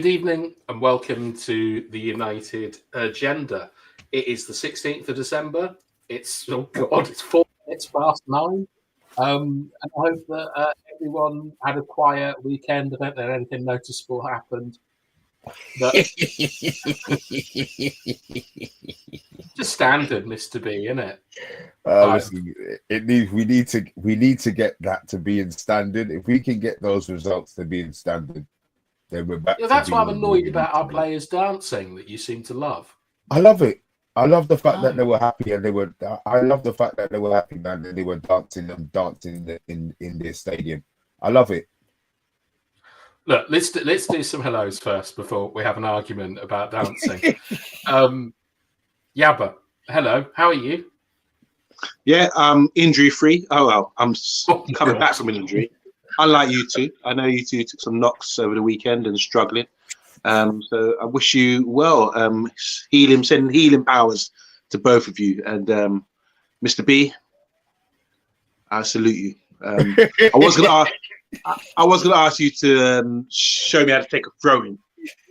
Good evening and welcome to the United Agenda. It is the 16th of December. It's 4 minutes past 9. And I hope that everyone had a quiet weekend. I don't think anything noticeable happened. But just standard, Mr. B, isn't it? Listen, we need to get that to being standard. If we can get those results to being standard, then we're back. Yeah, that's why I'm annoyed about our players dancing that you seem to love. I love it. I love the fact that they were happy and they were. I love the fact that they were happy, man, and they were dancing in their stadium. I love it. Look, let's do some hellos first before we have an argument about dancing. Yabba, hello. How are you? Yeah, injury free. Oh well, I'm coming back from an injury. Unlike you two, I know you two took some knocks over the weekend and struggling. So I wish you well. Sending healing powers to both of you. And Mr. B, I salute you. I was gonna ask you to show me how to take a throw-in.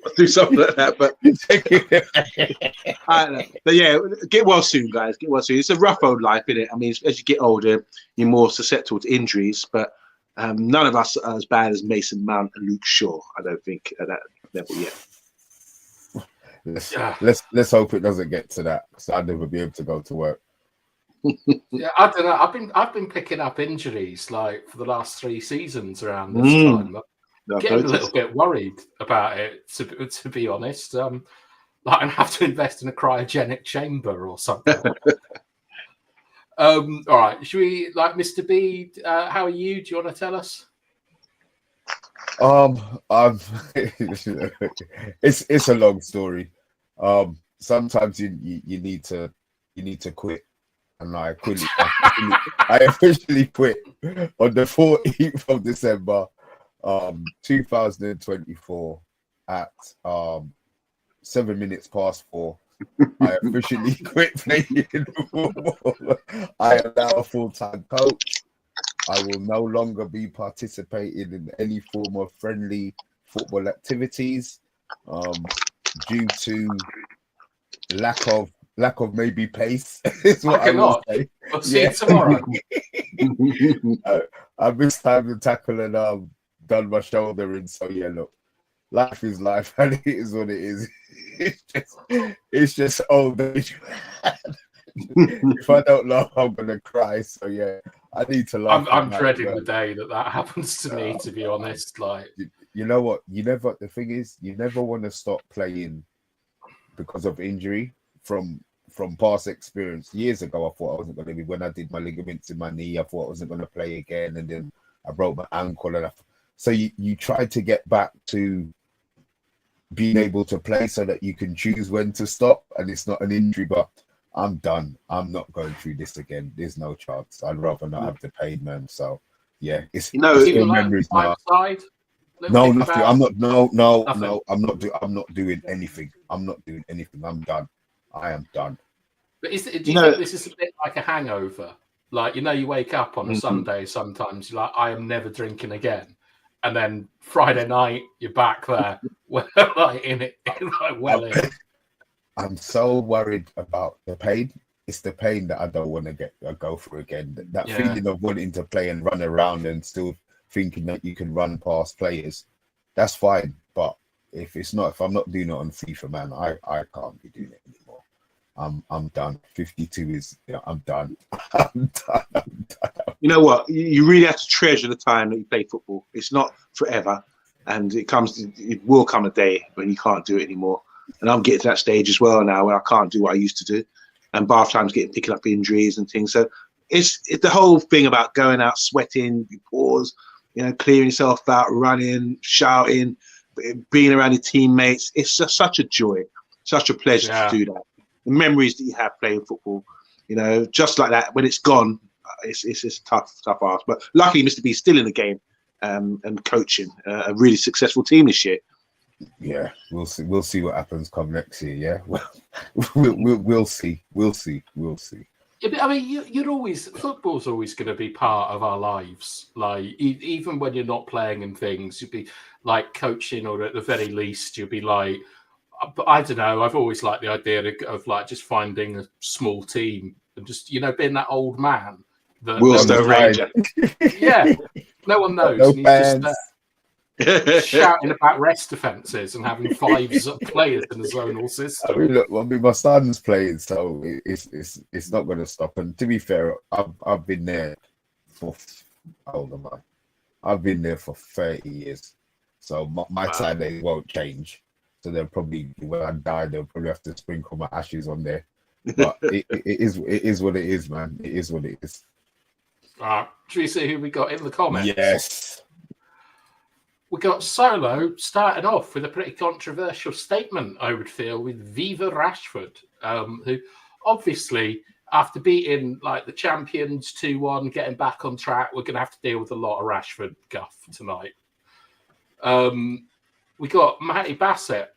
I'll do something like that, but I don't know. But yeah, get well soon, guys. Get well soon. It's a rough old life, isn't it? I mean, as you get older, you're more susceptible to injuries, but none of us are as bad as Mason Mount and Luke Shaw. I don't think at that level yet. Let's hope it doesn't get to that, because I'd never be able to go to work. Yeah, I don't know. I've been picking up injuries like for the last 3 seasons around this time. I'm getting a little bit worried about it, to be honest. Like I have to invest in a cryogenic chamber or something. All right, should we, like, Mr. B? How are you? Do you want to tell us? It's a long story. Sometimes you need to quit. And I officially quit on the 14th of December, 2024 at 7 minutes past 4. I officially quit playing football. I am now a full-time coach. I will no longer be participating in any form of friendly football activities due to lack of maybe pace. Is what I will say. We'll see you tomorrow. I missed time to tackle and done my shoulder in. So yeah, look, life is life, and it is what it is. It's just old age. If I don't laugh, I'm gonna cry. So yeah, I need to laugh. I'm dreading the day that happens to me. To be honest, like, you know what? The thing is, you never want to stop playing because of injury. From past experience, years ago, I thought I wasn't going to be. When I did my ligaments in my knee, I thought I wasn't going to play again, and then I broke my ankle. So you try to get back to being able to play so that you can choose when to stop, and it's not an injury. But I'm done. I'm not going through this again. There's no chance. I'd rather not have the pain, man. So yeah, it's even memories now. No, nothing. I'm not. No. I'm not doing anything. I'm not doing anything. I'm done. I am done. But do you think this is a bit like a hangover? Like, you wake up on a Sunday sometimes, you're like, I am never drinking again. And then Friday night, you're back there. I'm so worried about the pain. It's the pain that I don't want to go through again. That feeling of wanting to play and run around and still thinking that you can run past players, that's fine. But if I'm not doing it on FIFA, man, I can't be doing it anymore. I'm done. 52 is, I'm done. I'm done. You know what? You really have to treasure the time that you play football. It's not forever, and it will come a day when you can't do it anymore. And I'm getting to that stage as well now where I can't do what I used to do, and bath time's picking up injuries and things. So it's the whole thing about going out, sweating, you pause, clearing yourself out, running, shouting, being around your teammates. It's just such a joy, such a pleasure to do that. The memories that you have playing football, just like that, when it's gone, it's tough ask. But luckily, Mr. B's still in the game and coaching a really successful team this year. Yeah, we'll see. We'll see what happens come next year. Yeah, we'll see. Yeah, but I mean, football's always going to be part of our lives. Like, even when you're not playing and things, you'd be like coaching, or at the very least, you'd be like, but I don't know. I've always liked the idea of like just finding a small team and just, being that old man. Willstone Ranger. Yeah, no one knows. No and he's fans. just shouting about rest defences and having 5 players in the zonal system. I mean, look, my son's playing, so it's not going to stop. And to be fair, I've been there for how old am I? I've been there for 30 years, so my Saturday won't change. So they'll probably, when I die, they'll probably have to sprinkle my ashes on there. But it is what it is, man. It is what it is. Should we see who we got in the comments? Yes. We got Solo starting off with a pretty controversial statement, I would feel, with Viva Rashford, who obviously, after beating like the champions 2-1, getting back on track, we're going to have to deal with a lot of Rashford guff tonight. We got Matty Bassett.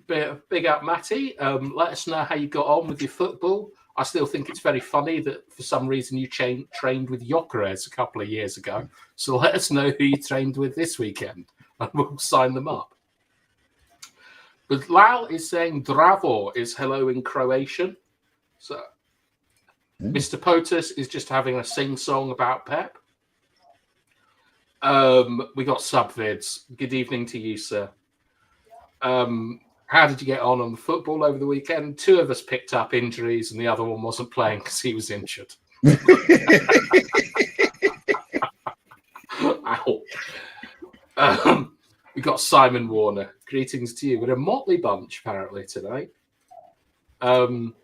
Big up, Matty. Let us know how you got on with your football. I still think it's very funny that for some reason you trained with Gyökeres a couple of years ago. So let us know who you trained with this weekend and we'll sign them up. But Lal is saying Dravo is hello in Croatian. So Mr. Potus is just having a sing-song about Pep. We got subvids. Good evening to you, sir. How did you get on the football over the weekend? 2 of us picked up injuries and the other one wasn't playing because he was injured. Ow. We got Simon Warner. Greetings to you. We're a motley bunch, apparently, tonight. Kieran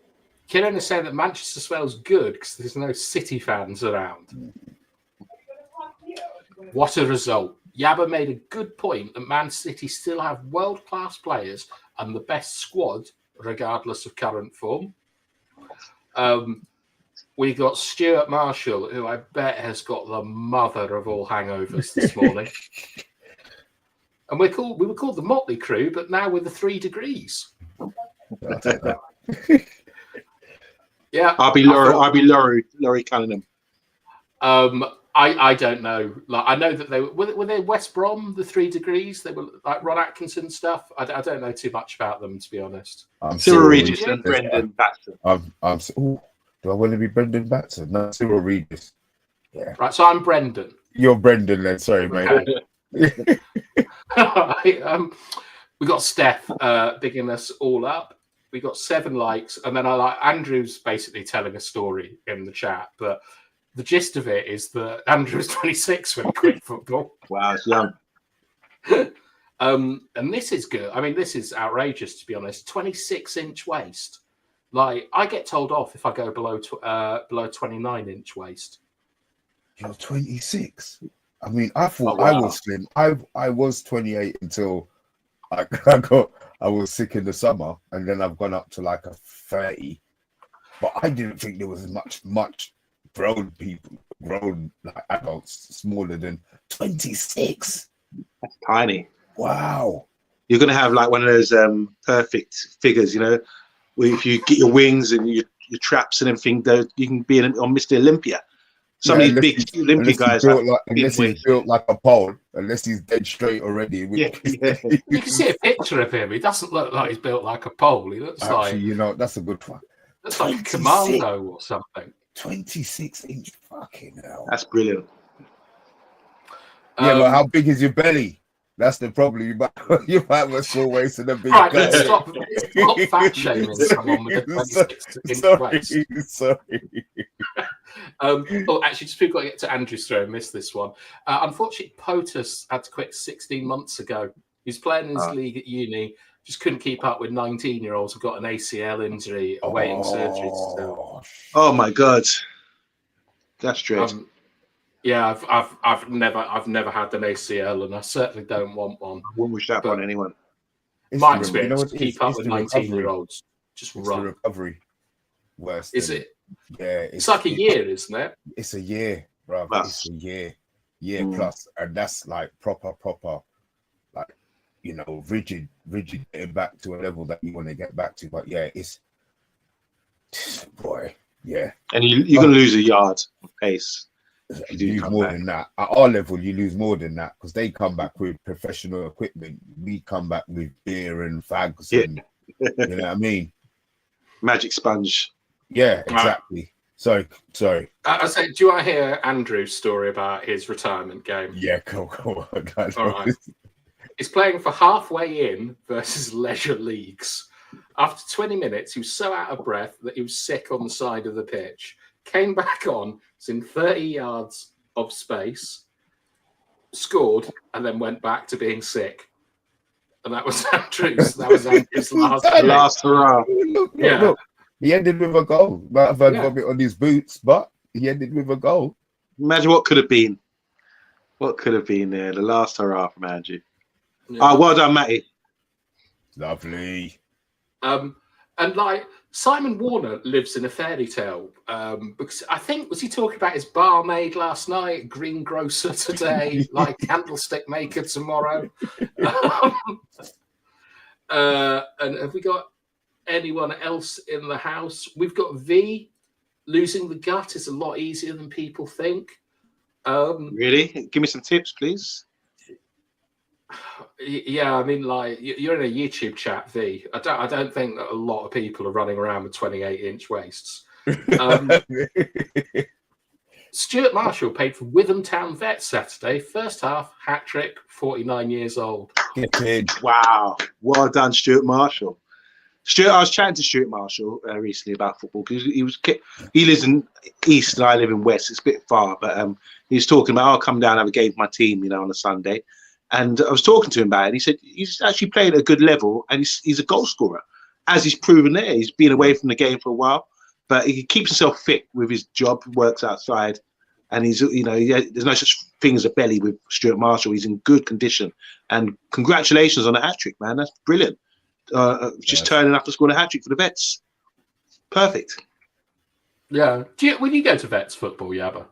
is saying that Manchester smells good because there's no City fans around. What a result. Yabba made a good point that Man City still have world-class players and the best squad, regardless of current form. We got Stuart Marshall, who I bet has got the mother of all hangovers this morning. And we were called the Motley Crew, but now we're the 3 Degrees. Yeah, I'll be Laurie Cunningham. I don't know. Like, I know that they were they West Brom, the 3 Degrees. They were like Ron Atkinson stuff. I don't know too much about them, to be honest. Cyril Regis and Brendan Batson. Do I want to be Brendan Batson? No, Cyril Regis. Yeah. Right. So I'm Brendan. You're Brendan, then. Sorry, mate. We got Steph bigging us all up. We got 7 likes, and then Andrew's basically telling a story in the chat, but the gist of it is that Andrew was 26 when he quit football. Wow, it's young. And this is good. I mean, this is outrageous, to be honest. 26-inch waist. Like, I get told off if I go below 29-inch waist. You're 26. I mean, I thought I was slim. I was 28 until I was sick in the summer, and then I've gone up to like a 30. But I didn't think there was much grown like adults smaller than 26. That's tiny. Wow. You're gonna have like one of those perfect figures, where if you get your wings and your traps and everything, you can be on Mr. Olympia. Some of these big Olympia guys unless he's built like a pole, unless he's dead straight already. Yeah. You can see a picture of him. He doesn't look like he's built like a pole. He looks that's a good one. That's like a commando or something. 26-inch, fucking hell. That's brilliant. Yeah, but how big is your belly? That's the problem. You might have a small waist and a big belly. Let's stop fat shaming someone with a 26-inch waist. Sorry. Actually, just before I get to Andrew's throw, I missed this one. Unfortunately, POTUS had to quit 16 months ago. He's playing in his league at uni. Just couldn't keep up with 19-year-olds who've got an ACL injury awaiting surgery still. Oh my God, that's dread. Yeah, I've never had an ACL, and I certainly don't want one. I wouldn't wish that on anyone. My experience, keep up with 19-year-olds. Just run. The recovery worse. Is it? Yeah, it's like a year, isn't it? It's a year, bro. It's a year plus, and that's like proper, like rigid getting back to a level that you want to get back to. But yeah, it's boy, Yeah. And you're going to lose a yard of pace. You lose more than that. At our level, you lose more than that because they come back with professional equipment. We come back with beer and fags and you know what I mean? Magic sponge. Yeah, exactly. Sorry. I say, do you want to hear Andrew's story about his retirement game? Yeah, cool. All right. He's playing for Halfway In versus Leisure Leagues. After 20 minutes, he was so out of breath that he was sick on the side of the pitch. Came back on, was in 30 yards of space, scored, and then went back to being sick. And that was Andrew's. Last hurrah. Look. He ended with a goal. Might have had vomit on his boots, but he ended with a goal. Imagine what could have been. What could have been there? The last hurrah from Andrew. Yeah. Well done, Matty. Lovely. And like Simon Warner lives in a fairy tale because I think was he talking about his barmaid last night, greengrocer today, like candlestick maker tomorrow. And have we got anyone else in the house? We've got V. Losing the gut is a lot easier than people think. Really? Give me some tips, please. Yeah, I mean, like you're in a YouTube chat, V. I don't think that a lot of people are running around with 28-inch waists. Stuart Marshall paid for Witham Town Vet Saturday. First half, hat trick, 49 years old. Wow. Well done, Stuart Marshall. I was chatting to Stuart Marshall recently about football because he lives in East and I live in West. It's a bit far, but he was talking about, I'll come down and have a game with my team, on a Sunday. And I was talking to him about it, and he said he's actually played at a good level, and he's a goal scorer, as he's proven there. He's been away from the game for a while, but he keeps himself fit with his job, works outside, and he's, there's no such thing as a belly with Stuart Marshall. He's in good condition, and congratulations on the hat-trick, man. That's brilliant. Just turning up to score a hat-trick for the Vets. Perfect. Yeah. When you go to Vets football, Yabba?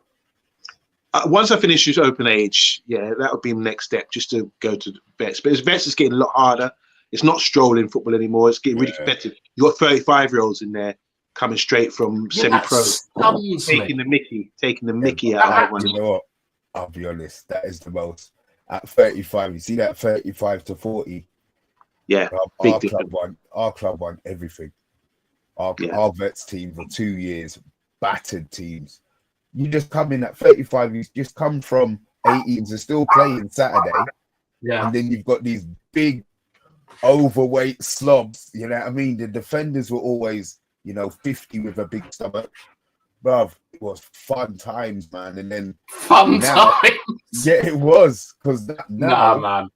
Once I finish this open age, that would be the next step, just to go to Vets. But Vets is getting a lot harder. It's not strolling football anymore. It's getting really competitive. You've got 35-years in there coming straight from semi-pro, taking the Mickey out of everyone. You know what? I'll be honest. That is the most. At 35, you see that 35 to 40. Yeah, our club won everything. Our Vets team for 2 years, battered teams. You just come in at 35, you just come from 18s and still playing Saturday. Yeah. And then you've got these big overweight slobs, you know what I mean? The defenders were always, 50 with a big stomach. Bruv, it was fun times, man. And then times. Yeah, it was. Because nah, man.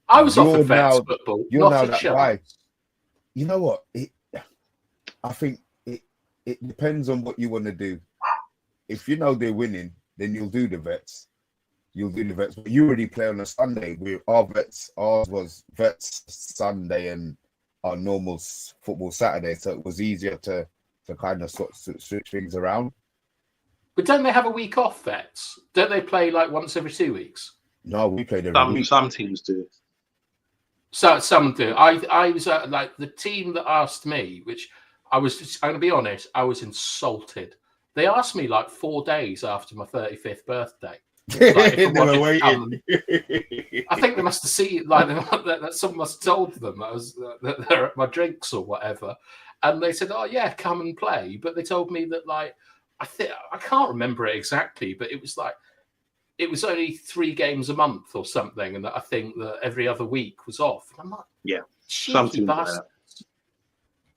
I was off of Vets football. You're now that guy. You know what? I think it depends on what you want to do. If you know they're winning, then you'll do the Vets. But you already play on a Sunday with our Vets. Ours was Vets Sunday and our normal football Saturday. So it was easier to kind of switch things around. But don't they have a week off, Vets? Don't they play like once every 2 weeks? No, we played every week. Some teams do. So some do. I was like the team that asked me, which I'm going to be honest, I was insulted. They asked me like 4 days after my 35th birthday. Like, they were waiting. I think they must have seen that someone must have told them that they're at my drinks or whatever, and they said, "Oh yeah, come and play." But they told me that I can't remember it exactly, but it was only 3 games a month or something, and that I think that every other week was off. And I'm like, something like that.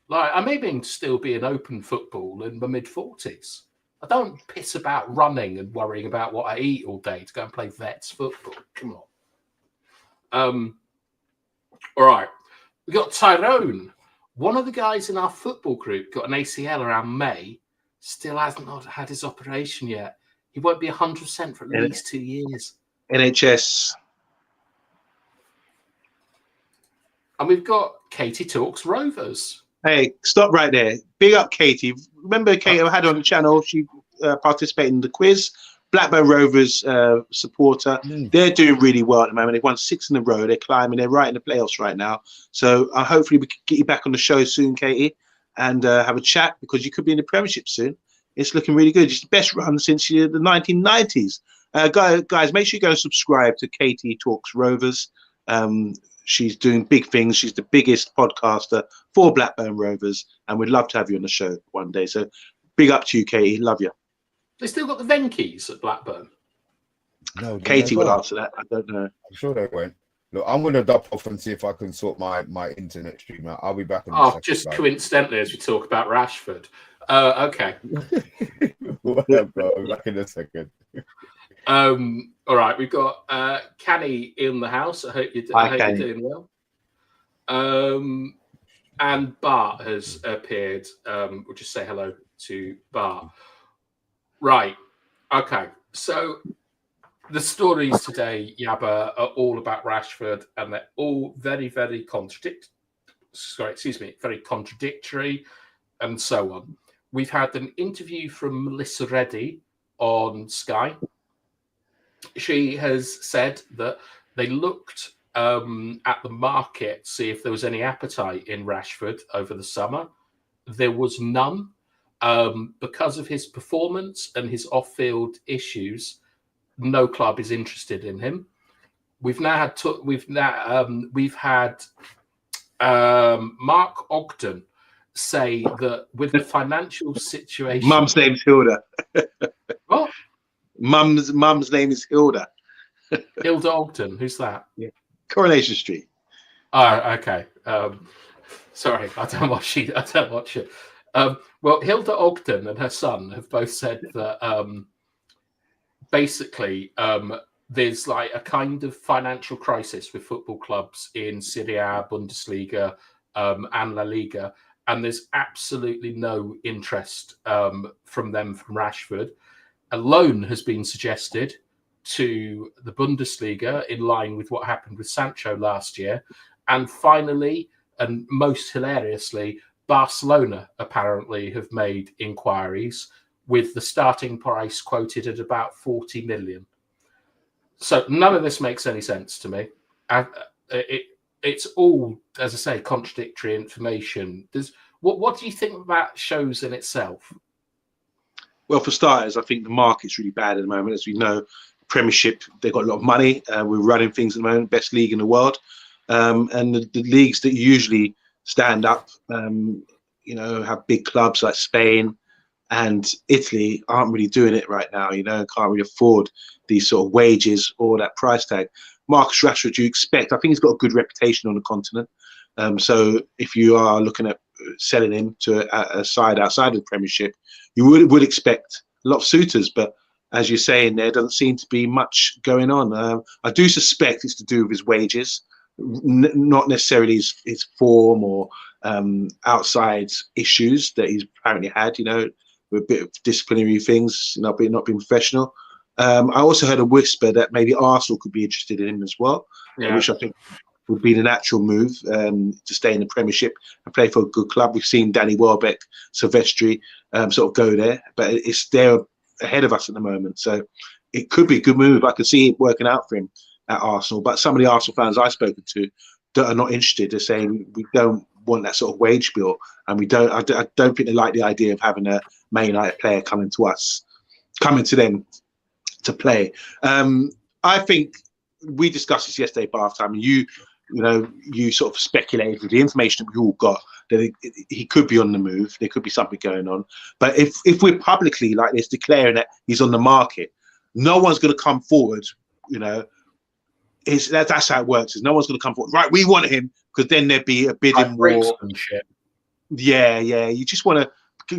Like I may still be in open football in my mid-40s. I don't piss about running and worrying about what I eat all day to go and play Vets football. Come on. All right. We got Tyrone. One of the guys in our football group got an ACL around May. Still hasn't had his operation yet. He won't be 100% for at least 2 years. NHS. And we've got Katie Talks Rovers. Hey, stop right there. Big up Katie. Remember Katie I had on the channel? She participated in the quiz. Blackburn Rovers supporter. They're doing really well at the moment. They've won 6 in a row. They're climbing. They're right in the playoffs right now. So hopefully we can get you back on the show soon, Katie, and have a chat because you could be in the Premiership soon. it's looking really good. It's the best run since the 1990s. Guys, make sure you go and subscribe to Katie Talks Rovers. She's doing big things. She's the biggest podcaster for Blackburn Rovers, and we'd love to have you on the show one day. So big up to you, Katie. Love you. They still got the Venkeys at Blackburn? No, Katie would answer that. I don't know. I'm sure they won't. Look, I'm going to duck off and see if I can sort my internet stream out. I'll be back in a second. Just coincidentally, as we talk about Rashford. Okay. Bro, I'm back in a second. All right, we've got Canny in the house. I hope you're doing well. And Bart has appeared. We'll just say hello to Bart. Right. Okay. So the stories today, Yabba, are all about Rashford, and they're all very, very very contradictory, and so on. We've had an interview from Melissa Reddy on Sky. She has said that they looked at the market, see if there was any appetite in Rashford over the summer. There was none. Because of his performance and his off-field issues, no club is interested in him. We've had Mark Ogden say that with the financial situation, Mum's name's Hilda. What? Mum's name is Hilda. Hilda Ogden. Who's that? Yeah. Coronation Street. Oh, okay. Sorry, I don't watch it. Well, Hilda Ogden and her son have both said that basically there's like a kind of financial crisis with football clubs in Serie A, Bundesliga, and La Liga, and there's absolutely no interest from Rashford. A loan has been suggested to the Bundesliga in line with what happened with Sancho last year. And finally, and most hilariously, Barcelona apparently have made inquiries with the starting price quoted at about 40 million. So none of this makes any sense to me. It's all, as I say, contradictory information. What do you think that shows in itself? Well, for starters, I think the market's really bad at the moment. As we know, Premiership, they've got a lot of money. We're running things at the moment, best league in the world. And the leagues that usually stand up, have big clubs like Spain and Italy aren't really doing it right now, can't really afford these sort of wages or that price tag. Marcus Rashford, you expect, I think he's got a good reputation on the continent. So if you are looking at selling him to a side outside of the Premiership, you would expect a lot of suitors, but as you're saying, there doesn't seem to be much going on. I do suspect it's to do with his wages, not necessarily his form or outside issues that he's apparently had, with a bit of disciplinary things, not being professional. I also heard a whisper that maybe Arsenal could be interested in him as well, which I think would be the natural move to stay in the Premiership and play for a good club. We've seen Danny Welbeck, Silvestri sort of go there, but they're ahead of us at the moment. So it could be a good move. I could see it working out for him at Arsenal. But some of the Arsenal fans I've spoken to that are not interested are saying we don't want that sort of wage bill, and I don't think they like the idea of having a Man United player coming to them to play. I think we discussed this yesterday at bath time, and you sort of speculated with the information that we all got that he could be on the move. There could be something going on. But if we're publicly like this declaring that he's on the market, no one's going to come forward. That's how it works. Is no one's going to come forward. Right, we want him, because then there'd be a bidding war. Yeah. You just want to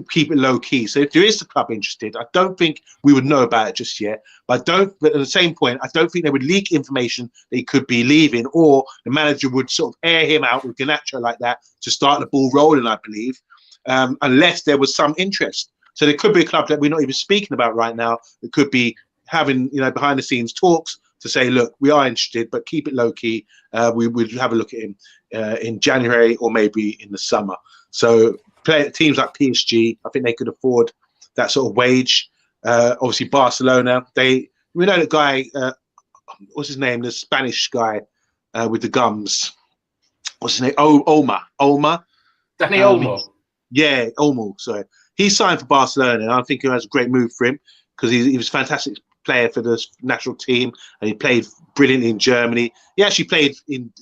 keep it low key. So if there is a club interested, I don't think we would know about it just yet. But at the same point, I don't think they would leak information that he could be leaving, or the manager would sort of air him out with Garnacho like that to start the ball rolling, I believe, unless there was some interest. So there could be a club that we're not even speaking about right now. It could be having behind the scenes talks to say, look, we are interested, but keep it low key. We would have a look at him in January or maybe in the summer. So teams like PSG, I think they could afford that sort of wage. Obviously, Barcelona, we know the guy, what's his name? The Spanish guy with the gums. What's his name? Olmo. Danny Olmo. Yeah, almost. So he signed for Barcelona, and I think it was a great move for him because he was a fantastic player for the national team, and he played brilliantly in Germany. He actually played in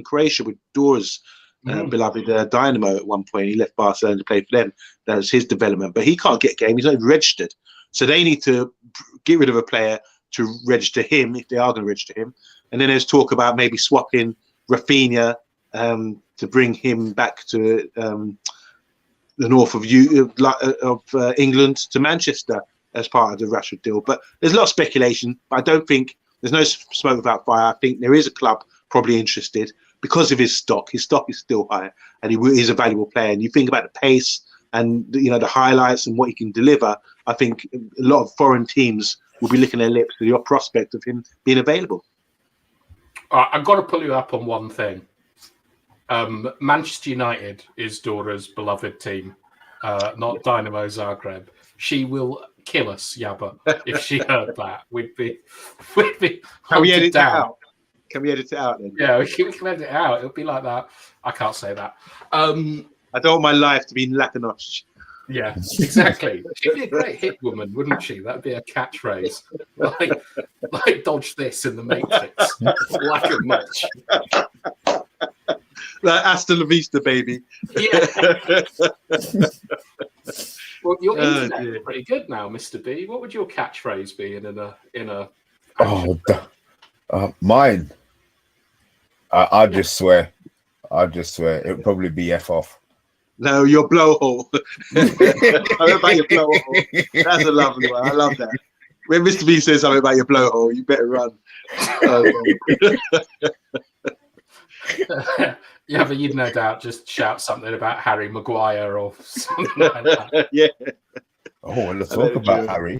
Croatia with Dora's beloved Dynamo at one point. He left Barcelona to play for them. That was his development, but he can't get a game. He's not even registered. So they need to get rid of a player to register him if they are going to register him. And then there's talk about maybe swapping Rafinha to bring him back to the north of England to Manchester as part of the Rashford deal. But there's a lot of speculation, but I don't think there's no smoke without fire. I think there is a club probably interested because of his stock. His stock is still high, and he is a valuable player. And you think about the pace and the highlights and what he can deliver. I think a lot of foreign teams will be licking their lips to the prospect of him being available. I've got to pull you up on one thing. Manchester United is Dora's beloved team, not Dynamo Zagreb. She will kill us, Yabba, if she heard that. We'd be Can we edit that out? Can we edit it out then? Yeah, we can edit it out. It'll be like that. I can't say that. I don't want my life to be Lacanos. Yeah, exactly. She'd be a great hit woman, wouldn't she? That'd be a catchphrase. Like dodge this in the Matrix. Like a match. Like Hasta la vista, baby. Yeah. Well, your internet is pretty good now, Mr. B. What would your catchphrase be in a? Mine. I'll just swear. It'd probably be F off. No, your blowhole. Something about your blowhole. That's a lovely one. I love that. When Mr. B says something about your blowhole, you better run. Yeah, but you'd no doubt just shout something about Harry Maguire or something like that. Yeah. Oh, let's talk about Harry.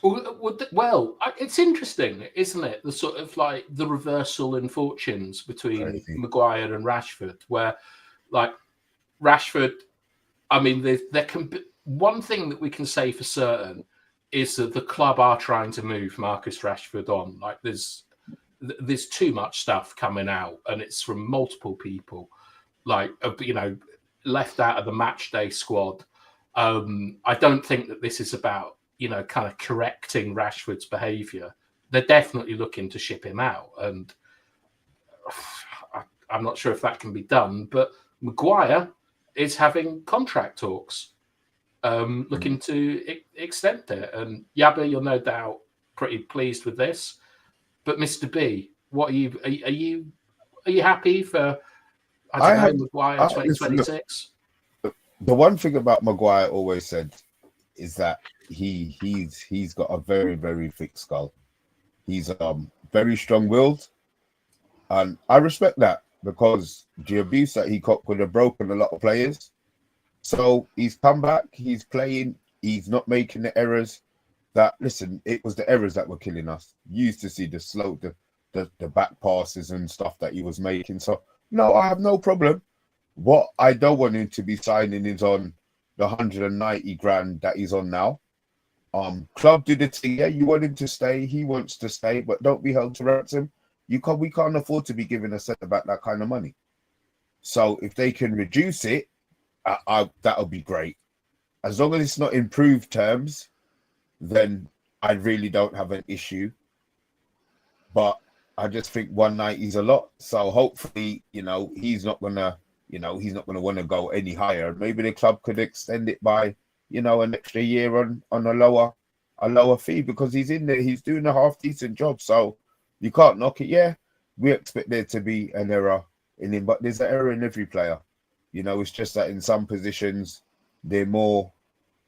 Well, it's interesting, isn't it? The sort of like the reversal in fortunes between Maguire and Rashford, where like Rashford, I mean, there can be one thing that we can say for certain is that the club are trying to move Marcus Rashford on. Like there's too much stuff coming out, and it's from multiple people, like left out of the matchday squad. I don't think that this is about kind of correcting Rashford's behaviour. They're definitely looking to ship him out, and I'm not sure if that can be done. But Maguire is having contract talks, looking to extend it. And Yabba, you're no doubt pretty pleased with this. But Mr. B, what are you happy for? Maguire 2026. The one thing about Maguire always said is that he's got a very, very thick skull. He's very strong-willed, and I respect that because the abuse that he got could have broken a lot of players. So he's come back, he's playing, he's not making the errors. It was the errors that were killing us. You used to see the slow, the back passes and stuff that he was making. So no, I have no problem. What I don't want him to be signing is on the 190 grand that he's on now. Club did it. Yeah, you want him to stay. He wants to stay, but don't be held to ransom. We can't afford to be giving a centre back that kind of money. So if they can reduce it, that'll be great. As long as it's not improved terms, then I really don't have an issue. But I just think 190 is a lot. So hopefully, he's not gonna want to go any higher. Maybe the club could extend it by, an extra year on a lower fee, because he's in there, he's doing a half decent job. So you can't knock it. Yeah, we expect there to be an error in him, but there's an error in every player. It's just that in some positions they're more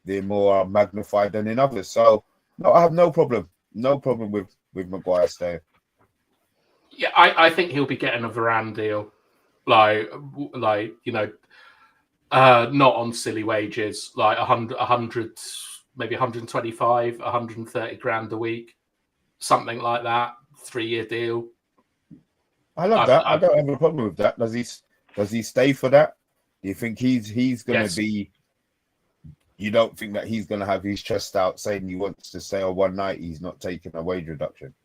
magnified than in others. So no, I have no problem with Maguire staying. Yeah, I think he'll be getting a Varane deal, not on silly wages, like 100, maybe 125, 130 grand a week, something like that. 3-year deal. I love that. I don't have a problem with that. Does he stay for that? Do you think he's going to be? You don't think that he's going to have his chest out saying he wants to stay on 190? He's not taking a wage reduction.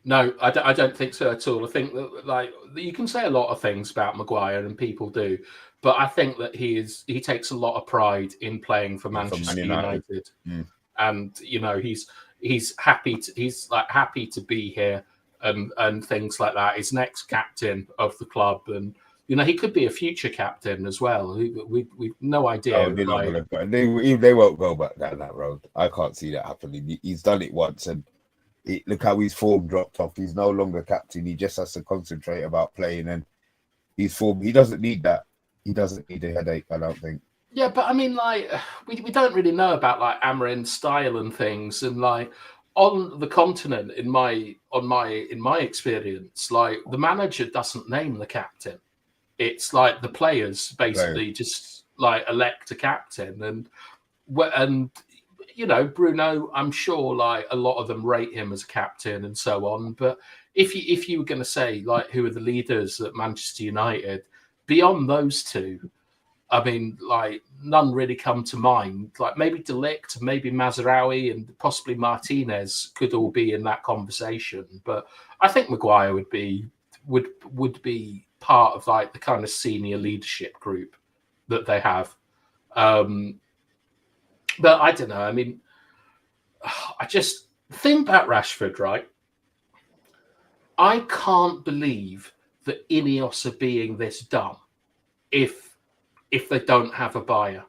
No, I don't think so at all. I think that you can say a lot of things about Maguire, and people do, but I think that he takes a lot of pride in playing for Manchester United. And he's happy to be here and things like that. He's next captain of the club, and he could be a future captain as well. We've no idea. They won't go back down that road. I can't see that happening. He's done it once, and look how his form dropped off. He's no longer captain. He just has to concentrate about playing, and his form. He doesn't need that. He doesn't need a headache, I don't think. Yeah, but I mean, we don't really know about Amorim's style and things, and on the continent, in my experience, the manager doesn't name the captain. It's the players basically just elect a captain, and Bruno, I'm sure a lot of them rate him as a captain and so on. But if you were going to say who are the leaders at Manchester United beyond those two, I mean, none really come to mind. Maybe De Ligt, maybe Mazraoui, and possibly Martinez could all be in that conversation. But I think Maguire would be part of the kind of senior leadership group that they have. But I don't know. I mean, I just think about Rashford, right? I can't believe that Ineos are being this dumb if they don't have a buyer.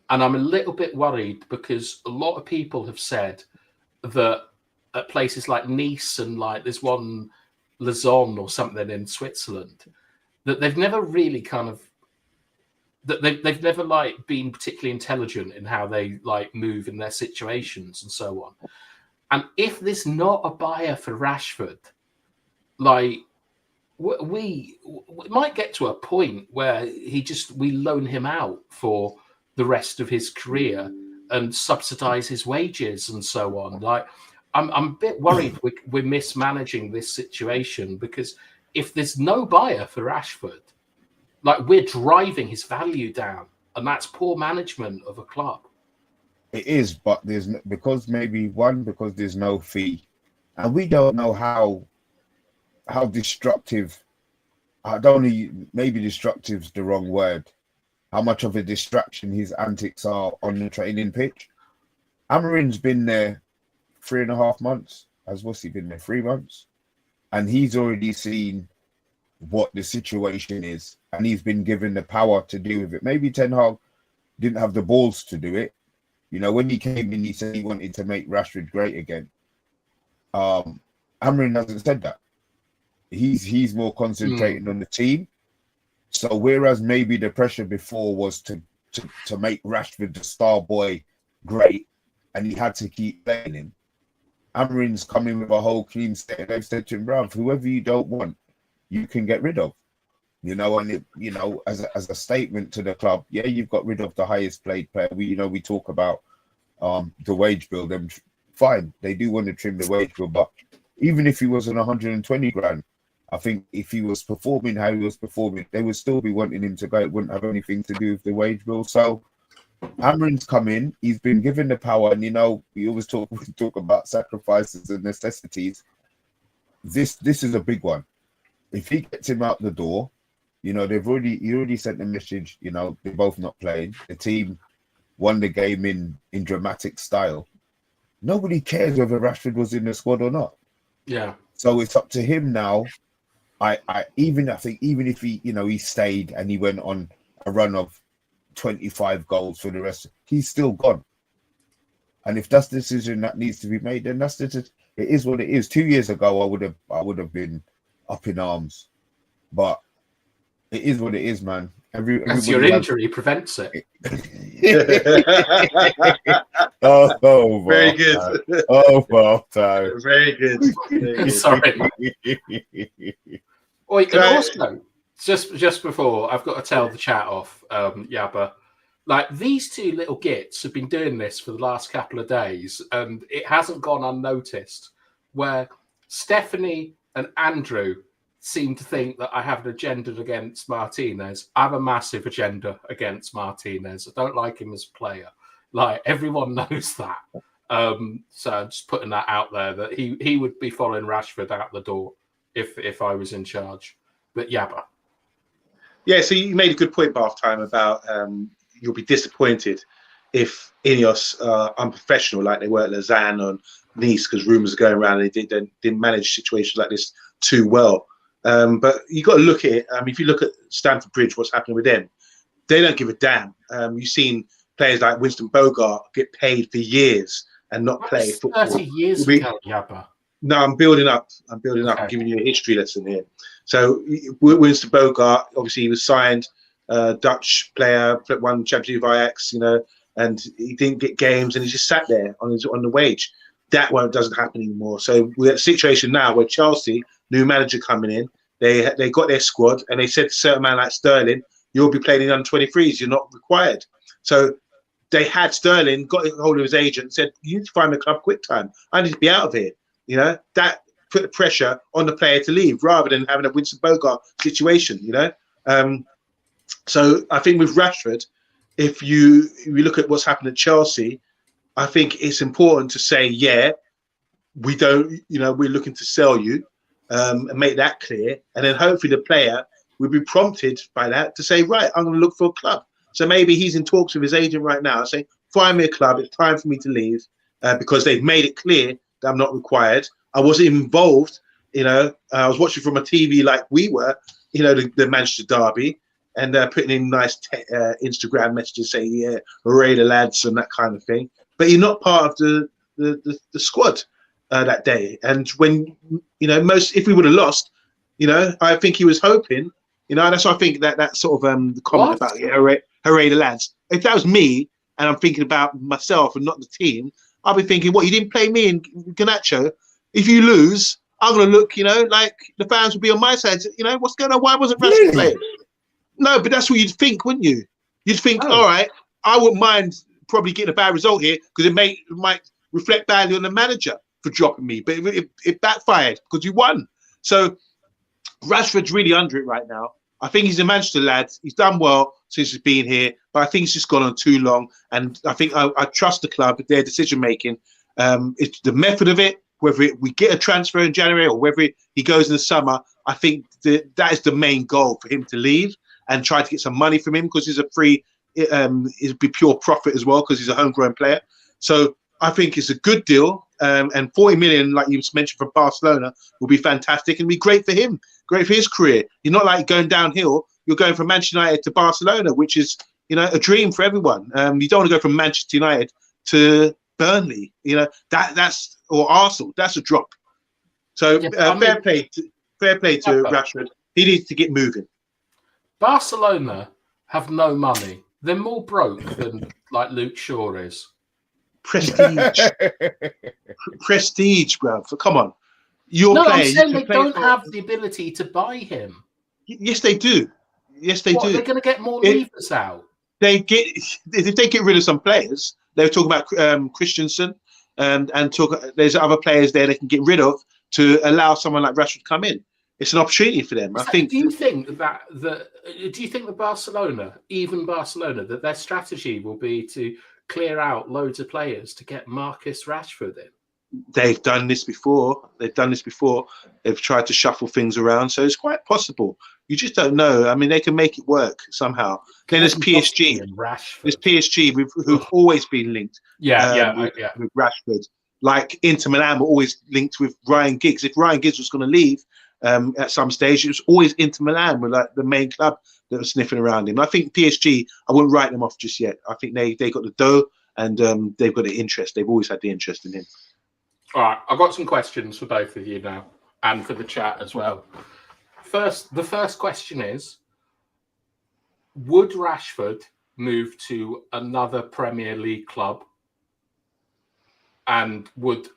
And I'm a little bit worried because a lot of people have said that at places like Nice and there's one Lausanne or something in Switzerland, that they've never really they've never been particularly intelligent in how they move in their situations and so on. And if there's not a buyer for Rashford, we might get to a point where we loan him out for the rest of his career and subsidize his wages and so on. I'm a bit worried we're mismanaging this situation, because if there's no buyer for Rashford, we're driving his value down, and that's poor management of a club. It is, but because there's no fee, and we don't know how destructive. Maybe destructive is the wrong word. How much of a distraction his antics are on the training pitch. Amorim's been there 3.5 months. What's he been there? 3 months, and he's already seen what the situation is, and he's been given the power to deal with it. Maybe Ten Hag didn't have the balls to do it. When he came in, he said he wanted to make Rashford great again. Amorim hasn't said that. He's more concentrating on the team. So whereas maybe the pressure before was to make Rashford the star boy great, and he had to keep playing him, Amorim's coming with a whole clean slate. They've said to him, bruv, whoever you don't want, you can get rid of. And as a statement to the club, yeah, you've got rid of the highest paid player. We talk about the wage bill. Them fine, they do want to trim the wage bill, but even if he was on 120 grand, I think if he was performing how he was performing, they would still be wanting him to go. It wouldn't have anything to do with the wage bill. So Amorim's come in, he's been given the power, and we always talk about sacrifices and necessities. This is a big one. If he gets him out the door, he already sent a message, they're both not playing. The team won the game in dramatic style. Nobody cares whether Rashford was in the squad or not. Yeah. So it's up to him now. I think even if he stayed and he went on a run of 25 goals for the rest, he's still gone. And if that's the decision that needs to be made, then it is what it is. 2 years ago, I would have been up in arms, but it is what it is, man. As your injury prevents it. Very good. Very good. Sorry. And also, just before, I've got to tell the chat off, Yabba. These two little gits have been doing this for the last couple of days, and it hasn't gone unnoticed, where Stephanie and Andrew seem to think that I have an agenda against Martinez. I have a massive agenda against Martinez. I don't like him as a player. Everyone knows that. So I'm just putting that out there, that he would be following Rashford out the door if I was in charge. But Yabba. Yeah, so you made a good point, Bath Time, about you'll be disappointed if Ineos are unprofessional like they were at Lausanne or Nice, because rumours are going around they didn't manage situations like this too well. But you got to look at it. If you look at Stamford Bridge, what's happening with them, they don't give a damn. You've seen players like Winston Bogart get paid for years and not play football. 30 years ago, Yabba. No, I'm building up. Okay. I'm giving you a history lesson here. So Winston Bogart, obviously, he was signed, Dutch player, won Champions League with Ajax, and he didn't get games, and he just sat there on the wage. That one doesn't happen anymore. So we're at a situation now where Chelsea, new manager coming in, they got their squad, and they said to a certain man like Sterling, "You'll be playing in under-23s. You're not required." So they had Sterling, got hold of his agent, and said, "You need to find a club quick time. I need to be out of here." That put the pressure on the player to leave rather than having a Winston Bogart situation. So I think with Rashford, if you look at what's happened at Chelsea, I think it's important to say, yeah, we don't, we're looking to sell you, and make that clear, and then hopefully the player will be prompted by that to say, right, I'm going to look for a club. So maybe he's in talks with his agent right now, saying, find me a club. It's time for me to leave, because they've made it clear that I'm not required. I wasn't involved, I was watching from a TV like we were, the Manchester derby, and putting in nice Instagram messages saying, yeah, hooray the lads and that kind of thing. But you're not part of the squad that day. And when, if we would have lost, I think he was hoping, that's why I think that sort of the comment about, yeah, hooray the lads. If that was me and I'm thinking about myself and not the team, I'll be thinking, what, you didn't play me in Garnacho? If you lose, I'm going to look, like the fans will be on my side. What's going on? Why wasn't Rashford playing? No, but that's what you'd think, wouldn't you? You'd think, all right, I wouldn't mind probably getting a bad result here because it might reflect badly on the manager for dropping me. But it backfired because you won. So Rashford's really under it right now. I think he's a Manchester lad. He's done well since he's been here, but I think it's just gone on too long. And I think I trust the club, their decision making. It's the method of it, whether we get a transfer in January or whether he goes in the summer. I think that is the main goal for him to leave and try to get some money from him because he's a free. It'd be pure profit as well because he's a homegrown player. So I think it's a good deal. And 40 million, like you mentioned, from Barcelona will be fantastic and be great for him, great for his career. You're not like going downhill. You're going from Manchester United to Barcelona, which is, a dream for everyone. You don't want to go from Manchester United to Burnley, that's or Arsenal. That's a drop. So fair play to Rashford. He needs to get moving. Barcelona have no money. They're more broke than like Luke Shaw is. Prestige, prestige, bro. Come on, I'm saying they don't have the ability to buy him. Yes, they do. Yes, they do. They're going to get more levers out. If they get rid of some players, they were talking about Christensen, and there's other players there they can get rid of to allow someone like Rashford to come in. It's an opportunity for them. Do you think that Barcelona, that their strategy will be to clear out loads of players to get Marcus Rashford in? They've done this before. They've tried to shuffle things around, so it's quite possible. You just don't know. I mean, they can make it work somehow. Then there's PSG. There's PSG who've always been linked. With Rashford. Like Inter Milan were always linked with Ryan Giggs. If Ryan Giggs was going to leave at some stage, it was always Inter Milan were like the main club that was sniffing around him. I think PSG, I wouldn't write them off just yet. I think they got the dough and they've got the interest. They've always had the interest in him. All right, I've got some questions for both of you now and for the chat as well. The first question is, would Rashford move to another Premier League club? And which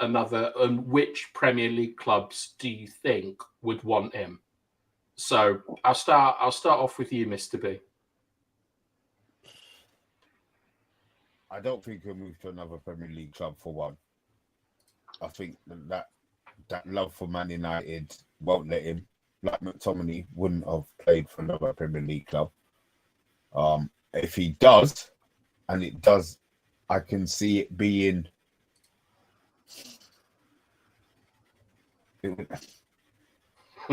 Premier League clubs do you think would want him? So I'll start off with you, Mr. B. I don't think he'll move to another Premier League club for one. I think that love for Man United won't let him. Like McTominay wouldn't have played for another Premier League club. If he does, and it does, I can see it being.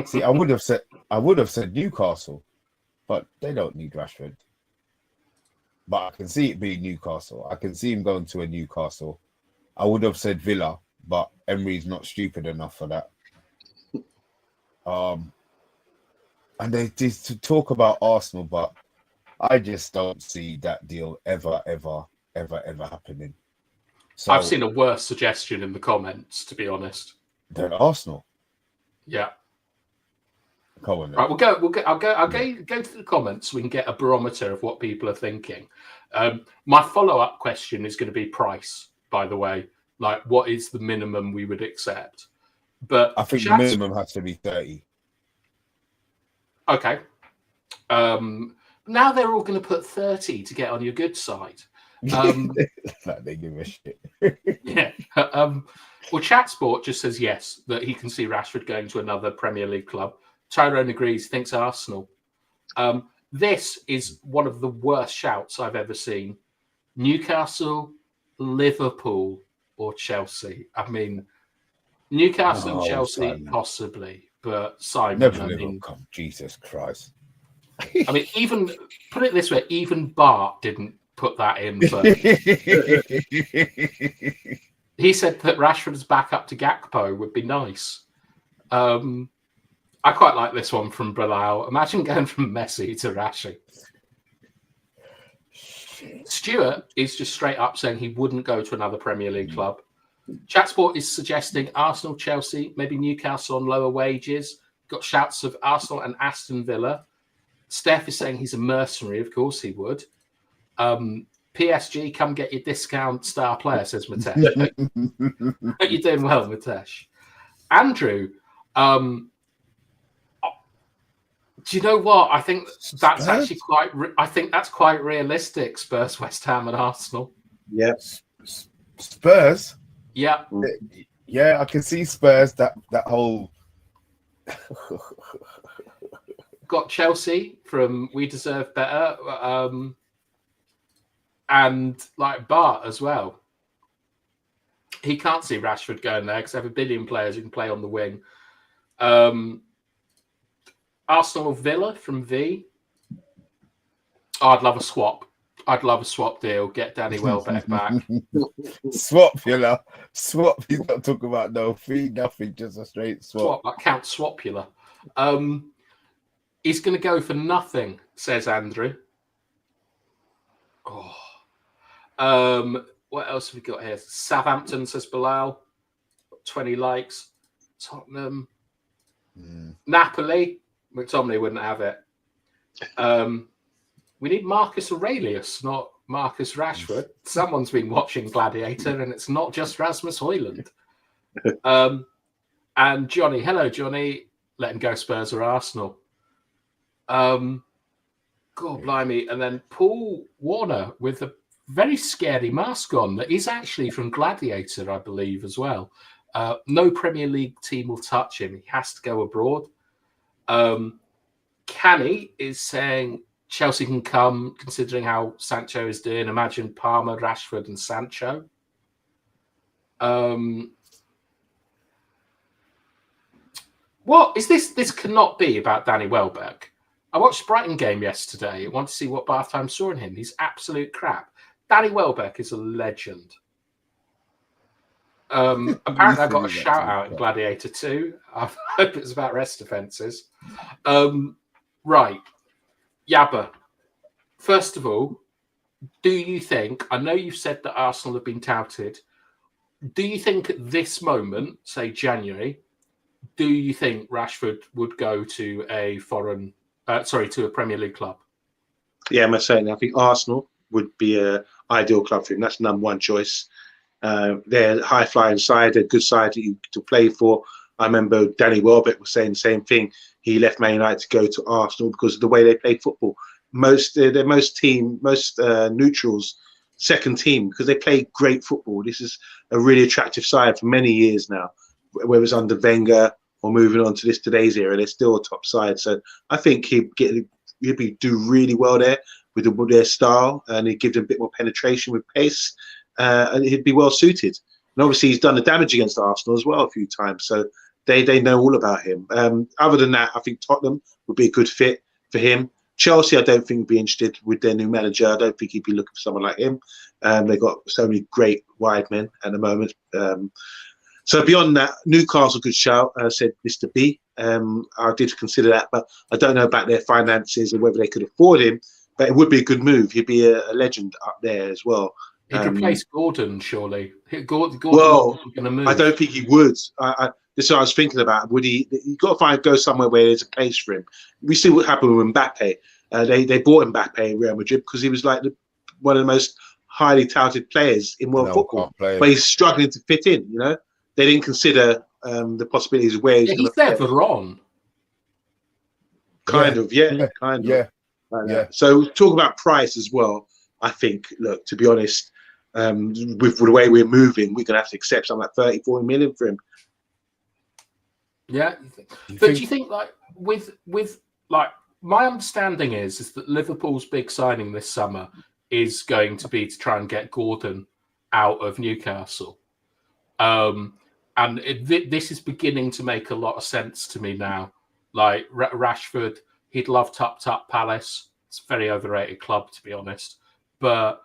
See, I would have said Newcastle, but they don't need Rashford. But I can see it being Newcastle. I can see him going to a Newcastle. I would have said Villa, but Emery's not stupid enough for that. And they to talk about Arsenal, but I just don't see that deal ever happening. So, I've seen a worse suggestion in the comments, to be honest. Than Arsenal. Yeah. Come on. Right, I'll go to the comments so we can get a barometer of what people are thinking. My follow-up question is going to be price, by the way. Like, what is the minimum we would accept? But I think the minimum has to be 30. Okay. Now they're all going to put 30 to get on your good side. Like they give a shit. Yeah. Well, Chat Sport just says yes, that he can see Rashford going to another Premier League club. Tyrone agrees, thinks Arsenal. This is one of the worst shouts I've ever seen. Newcastle, Liverpool, or Chelsea. I mean, Newcastle and Chelsea, Simon. Possibly, but Simon, Never come. Jesus Christ. I mean, even put it this way, even Bart didn't put that in. But he said that Rashford's back up to Gakpo would be nice. I quite like this one from Bilal. Imagine going from Messi to Rashi. Stuart is just straight up saying he wouldn't go to another Premier League club. Chatsport is suggesting Arsenal, Chelsea, maybe Newcastle on lower wages. Got shouts of Arsenal and Aston Villa. Steph is saying he's a mercenary. Of course he would. PSG, come get your discount star player, says Matesh. You're doing well, Matesh. Andrew, do you know what? I think that's actually quite. I think that's quite realistic. Spurs, West Ham, and Arsenal. Yeah, Spurs. Yeah, yeah. I can see Spurs. That whole. Got Chelsea from We Deserve Better, and like Bart as well. He can't see Rashford going there because they have a billion players who can play on the wing. Arsenal Villa from V. Oh, I'd love a swap. I'd love a swap deal. Get Danny Welbeck back. Swap Villa. Swap. He's not talking about no fee, nothing. Just a straight swap. Like Count Swapula. He's going to go for nothing, says Andrew. Oh. What else have we got here? Southampton, says Bilal. 20 likes. Tottenham. Napoli. McTominay wouldn't have it. We need Marcus Aurelius, not Marcus Rashford. Someone's been watching Gladiator, and it's not just Rasmus Højlund. And Johnny, hello, Johnny. Let him go Spurs or Arsenal. God blimey. And then Paul Warner with a very scary mask on that is actually from Gladiator, I believe, as well. No Premier League team will touch him. He has to go abroad. Canny is saying Chelsea can come, considering how Sancho is doing. Imagine Palmer, Rashford, and Sancho. What is this? This cannot be about Danny Welbeck. I watched Brighton game yesterday. I want to see what Bath saw in him. He's absolute crap. Danny Welbeck is a legend. Apparently, I got a shout out in Gladiator 2. I hope it's about rest offences. Right. Yabba. First of all, do you think, I know you've said that Arsenal have been touted. Do you think at this moment, say January, do you think Rashford would go to a to a Premier League club? Yeah, I'm saying I think Arsenal would be an ideal club for him. That's number one choice. They're a high-flying side, a good side to play for. I remember Danny Welbeck was saying the same thing. He left Man United to go to Arsenal because of the way they play football. Most neutrals, second team, because they play great football. This is a really attractive side for many years now. Whether it's under Wenger or moving on to today's era, they're still a top side. So I think he'd do really well there with their style, and he'd give them a bit more penetration with pace. And he'd be well suited. And obviously, he's done the damage against Arsenal as well a few times, so they know all about him. Other than that, I think Tottenham would be a good fit for him. Chelsea, I don't think would be interested with their new manager. I don't think he'd be looking for someone like him. They've got so many great wide men at the moment. So beyond that, Newcastle could shout, said Mr. B. I did consider that, but I don't know about their finances and whether they could afford him. But it would be a good move. He'd be a legend up there as well. He'd replace Gordon, surely. Gordon gonna move. I don't think he would. This is what I was thinking about. Would he? You've got to go somewhere where there's a place for him. We see what happened with Mbappe. They bought Mbappe in Real Madrid because he was like one of the most highly touted players in world football. But he's struggling to fit in. You know, they didn't consider the possibilities of where he's going to play. He's never on. Kind of. So talk about price as well. I think, look, to be honest, with the way we're moving, we're going to have to accept something like 30, 40 million for him. Yeah, but do you think, like, with like, my understanding is that Liverpool's big signing this summer is going to be to try and get Gordon out of Newcastle, and this is beginning to make a lot of sense to me now. Like Rashford, he'd love Top Palace. It's a very overrated club, to be honest, but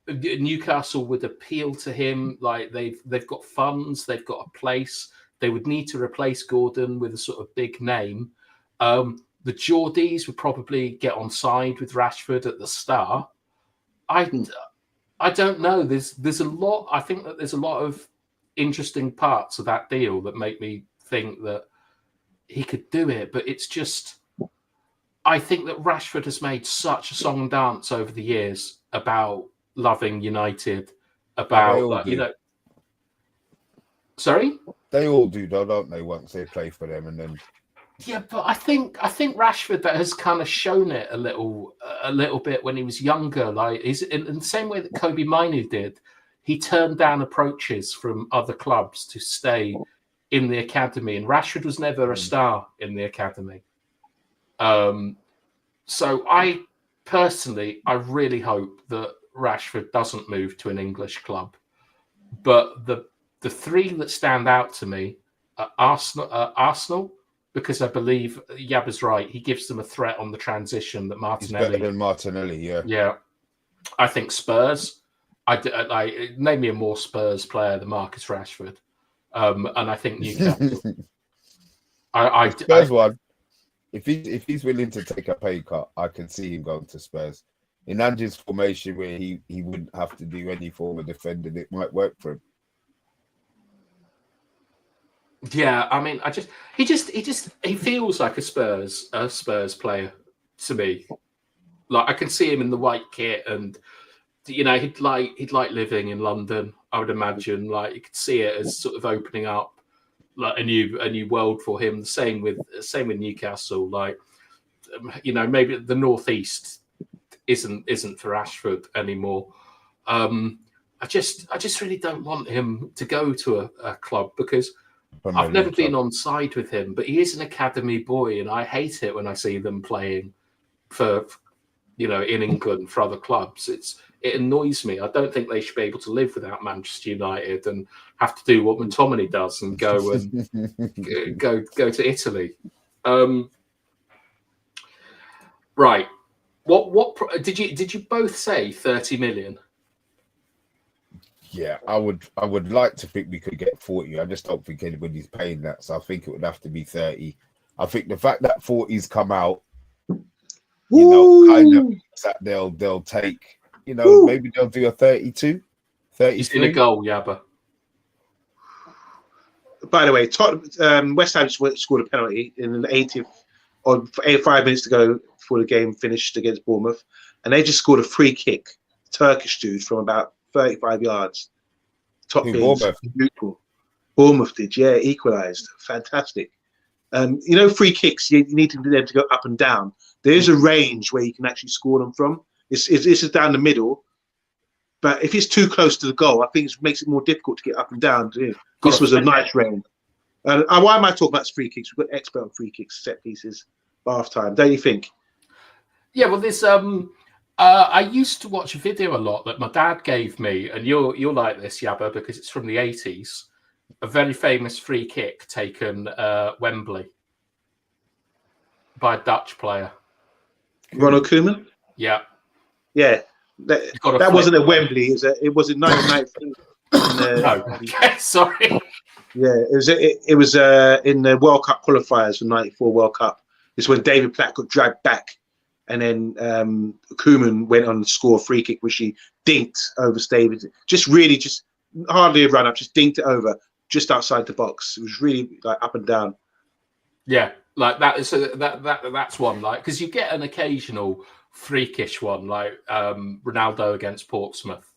Newcastle would appeal to him. Like they've got funds, they've got a place. They would need to replace Gordon with a sort of big name. The Geordies would probably get on side with Rashford at the start. I don't know. There's a lot. I think that there's a lot of interesting parts of that deal that make me think that he could do it. But it's just, I think that Rashford has made such a song and dance over the years about loving United, about Sorry? They all do, though, don't they? Once they play for them, and then yeah, but I think Rashford that has kind of shown it a little bit when he was younger. Like, is in the same way that Kobe Mainoo did, he turned down approaches from other clubs to stay in the academy, and Rashford was never a star in the academy. So I really hope that Rashford doesn't move to an English club, but the three that stand out to me are Arsenal, because I believe Yabba's right. He gives them a threat on the transition that Martinelli. He's better than Martinelli, yeah. Yeah. I think Spurs. Name me a more Spurs player than Marcus Rashford. And I think Newcastle. Spurs one. If he's willing to take a pay cut, I can see him going to Spurs. In Ange's formation, where he wouldn't have to do any form of defending, it might work for him. Yeah, I mean, he feels like a Spurs player to me. Like, I can see him in the white kit, and you know, he'd like living in London. I would imagine, like, you could see it as sort of opening up like a new world for him. The same with Newcastle. Like, you know, maybe the Northeast isn't for Rashford anymore. I just really don't want him to go to a club, because I've never been on side with him, but he is an academy boy, and I hate it when I see them playing for, you know, in England for other clubs. It annoys me. I don't think they should be able to live without Manchester United and have to do what McTominay does and go and go to Italy. Right. What did you both say 30 million? Yeah, I would like to think we could get 40. I just don't think anybody's paying that. So I think it would have to be 30. I think the fact that 40's come out, you know, kind of that they'll take, you know, maybe they'll do a 32, 33. He's in a goal, Yabba. By the way, West Ham scored a penalty in the 80th, or 5 minutes to go before the game finished against Bournemouth, and they just scored a free kick, Turkish dude from about 35 yards. Top bins. Bournemouth did, yeah, equalised. Fantastic. You know, free kicks, you need them to go up and down. There is a range where you can actually score them from. This is down the middle, but if it's too close to the goal, I think it makes it more difficult to get up and down. This was a nice range. Why am I talking about free kicks? We've got expert on free kicks, set pieces, half time. Don't you think? Yeah, well, this I used to watch a video a lot that my dad gave me, and you'll like this, Yabba, because it's from the 80s. A very famous free kick taken Wembley by a Dutch player. Ronald Koeman. Yeah. That wasn't at Wembley. It was in 1993. No, okay, sorry. Yeah, it was in the World Cup qualifiers for '94 World Cup. It's when David Platt got dragged back, and then Koeman went on to score a free kick, which he dinked over David. Just hardly a run up, just dinked it over just outside the box. It was really like up and down. Yeah, like that. So that's one, like, because you get an occasional freakish one, like Ronaldo against Portsmouth,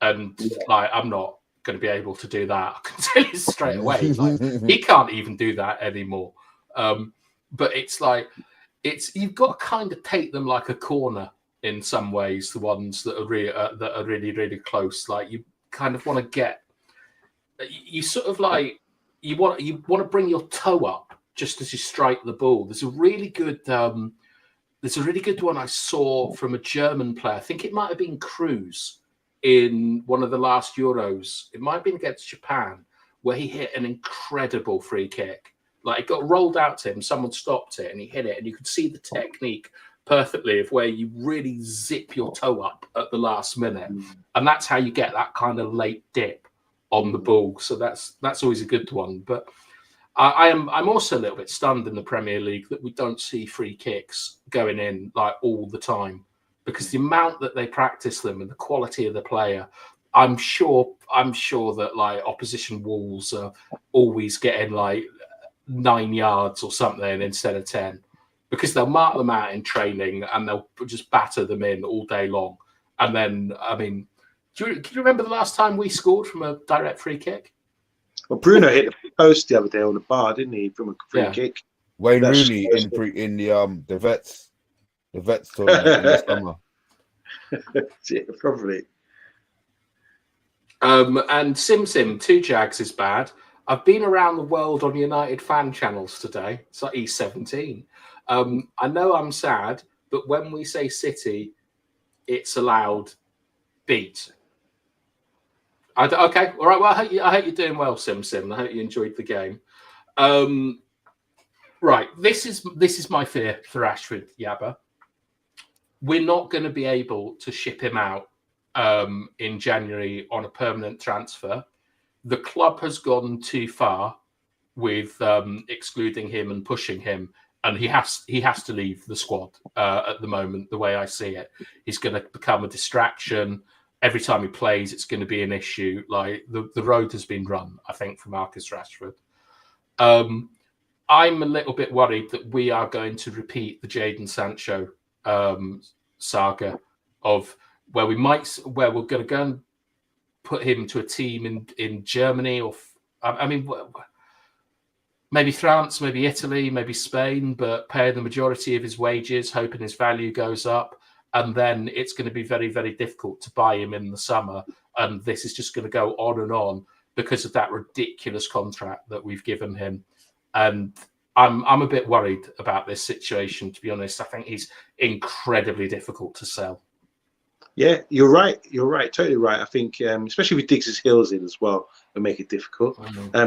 and like I'm not going to be able to do that. I can tell you straight away. Like, he can't even do that anymore. But it's like you've got to kind of take them like a corner in some ways. The ones that are really really close. Like you kind of want to get. You sort of like you want to bring your toe up just as you strike the ball. There's a really good one I saw from a German player. I think it might have been Cruz in one of the last Euros. It might have been against Japan, where he hit an incredible free kick. Like, it got rolled out to him, someone stopped it, and he hit it, and you could see the technique perfectly of where you really zip your toe up at the last minute, and that's how you get that kind of late dip on the ball. So that's always a good one. But I'm also a little bit stunned in the Premier League that we don't see free kicks going in like all the time, because the amount that they practice them and the quality of the player, I'm sure that like opposition walls are always getting like 9 yards or something instead of 10, because they'll mark them out in training and they'll just batter them in all day long. And then, I mean, can you remember the last time we scored from a direct free kick? Well, Bruno hit the post the other day on the bar, didn't he, from a free kick? Wayne Rooney in the vets tournament in the summer. Yeah, probably. And Sim 2 Jags is bad. I've been around the world on United fan channels today. It's like E17. I know I'm sad, but when we say City, it's a loud beat. Okay, all right. Well, I hope you're doing well, Sim. I hope you enjoyed the game. Right, this is my fear for Rashford, Yabba. We're not going to be able to ship him out in January on a permanent transfer. The club has gone too far with excluding him and pushing him, and he has to leave the squad at the moment. The way I see it, he's going to become a distraction. Every time he plays, it's going to be an issue. Like the road has been run, I think, for Marcus Rashford. I'm a little bit worried that we are going to repeat the Jadon Sancho saga of where we're going to go and put him to a team in Germany, or I mean, maybe France, maybe Italy, maybe Spain, but pay the majority of his wages, hoping his value goes up. And then it's going to be very, very difficult to buy him in the summer. And this is just going to go on and on because of that ridiculous contract that we've given him. And I'm a bit worried about this situation, to be honest. I think he's incredibly difficult to sell. Yeah, you're right. You're right. Totally right. I think, especially with Diggs' heels in as well, it'll make it difficult.